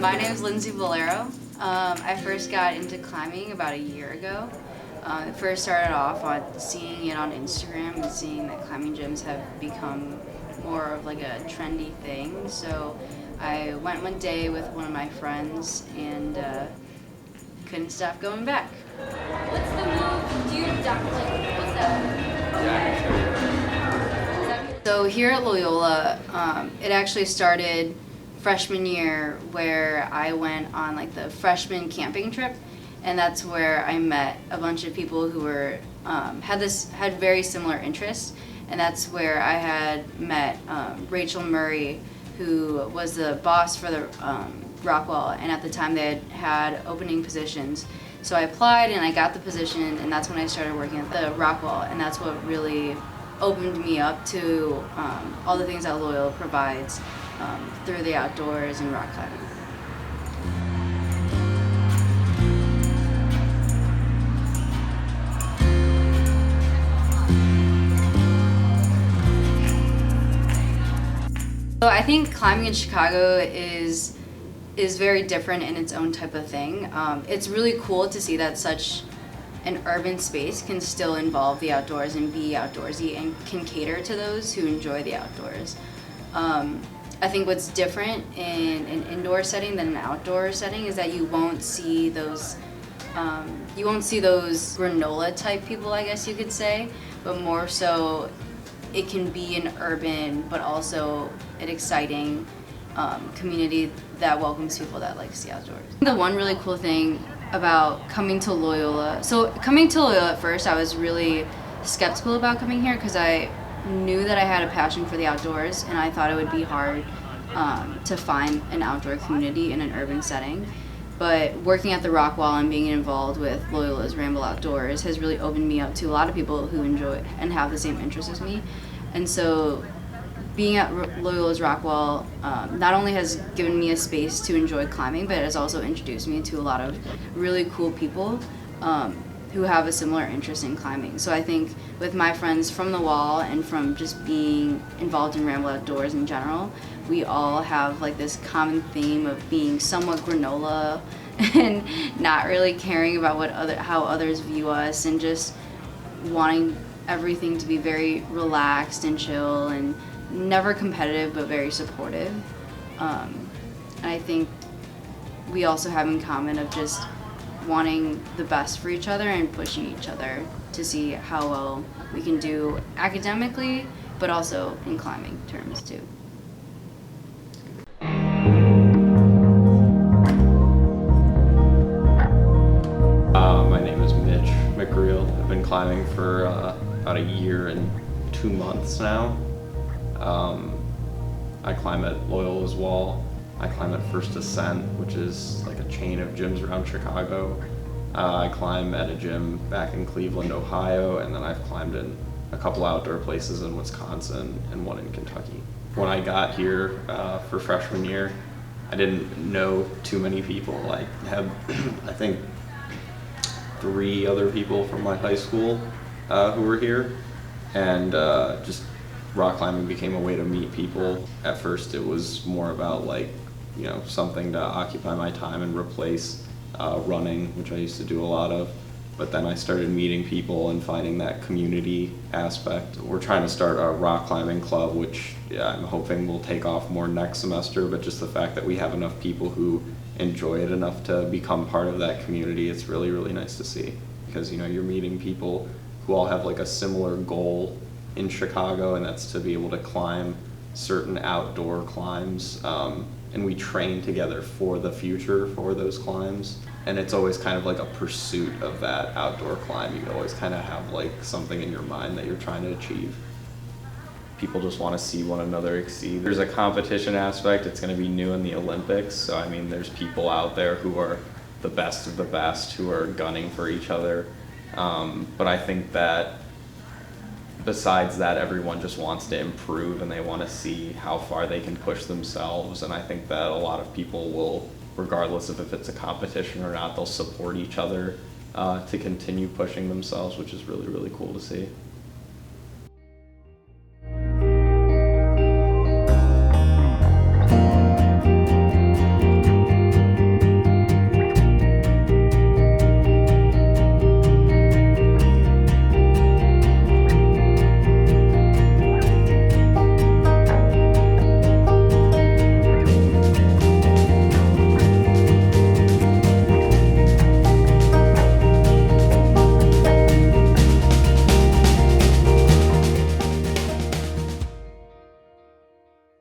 My name is Lindsay Valero. I first got into climbing about a year ago. It first started off on seeing it on Instagram and seeing that climbing gyms have become more of like a trendy thing. So I went one day with one of my friends and couldn't stop going back. What's the move? Do you duck like what's that? Yeah. So here at Loyola, it actually started freshman year where I went on like the freshman camping trip, and that's where I met a bunch of people who were had very similar interests, and that's where I had met Rachel Murray, who was the boss for the Rockwell, and at the time they had opening positions. So I applied and I got the position, and that's when I started working at the Rockwell, and that's what really opened me up to all the things that Loyola provides through the outdoors and rock climbing. So I think climbing in Chicago is very different in its own type of thing. It's really cool to see that such an urban space can still involve the outdoors and be outdoorsy and can cater to those who enjoy the outdoors. I think what's different in an indoor setting than an outdoor setting is that you won't see those granola type people, I guess you could say, but more so it can be an urban but also an exciting community that welcomes people that like the outdoors. The one really cool thing about coming to Loyola, at first I was really skeptical about coming here because I knew that I had a passion for the outdoors, and I thought it would be hard to find an outdoor community in an urban setting. But working at the Rockwell and being involved with Loyola's Ramble Outdoors has really opened me up to a lot of people who enjoy and have the same interests as me. And so being at Loyola's Rockwell not only has given me a space to enjoy climbing, but it has also introduced me to a lot of really cool people who have a similar interest in climbing. So I think with my friends from the wall and from just being involved in Ramble Outdoors in general, we all have like this common theme of being somewhat granola and not really caring about how others view us, and just wanting everything to be very relaxed and chill and never competitive but very supportive. And I think we also have in common of just wanting the best for each other and pushing each other to see how well we can do academically, but also in climbing terms too. My name is Mitch McReel. I've been climbing for about a year and 2 months now. I climb at Loyola's Wall. I climb at First Ascent, which is like a chain of gyms around Chicago. I climb at a gym back in Cleveland, Ohio, and then I've climbed in a couple outdoor places in Wisconsin and one in Kentucky. When I got here for freshman year, I didn't know too many people. I had, I think, 3 other people from my high school who were here, and just rock climbing became a way to meet people. At first it was more about like, something to occupy my time and replace running, which I used to do a lot of. But then I started meeting people and finding that community aspect. We're trying to start a rock climbing club, which I'm hoping will take off more next semester, but just the fact that we have enough people who enjoy it enough to become part of that community, it's really, really nice to see. Because you're meeting people who all have like a similar goal in Chicago, and that's to be able to climb certain outdoor climbs. And we train together for the future for those climbs. And it's always kind of like a pursuit of that outdoor climb. You always kind of have like something in your mind that you're trying to achieve. People just want to see one another exceed. There's a competition aspect. It's going to be new in the Olympics. So I mean, there's people out there who are the best of the best who are gunning for each other. But I think that besides that, everyone just wants to improve and they want to see how far they can push themselves. And I think that a lot of people will, regardless of if it's a competition or not, they'll support each other to continue pushing themselves, which is really, really cool to see.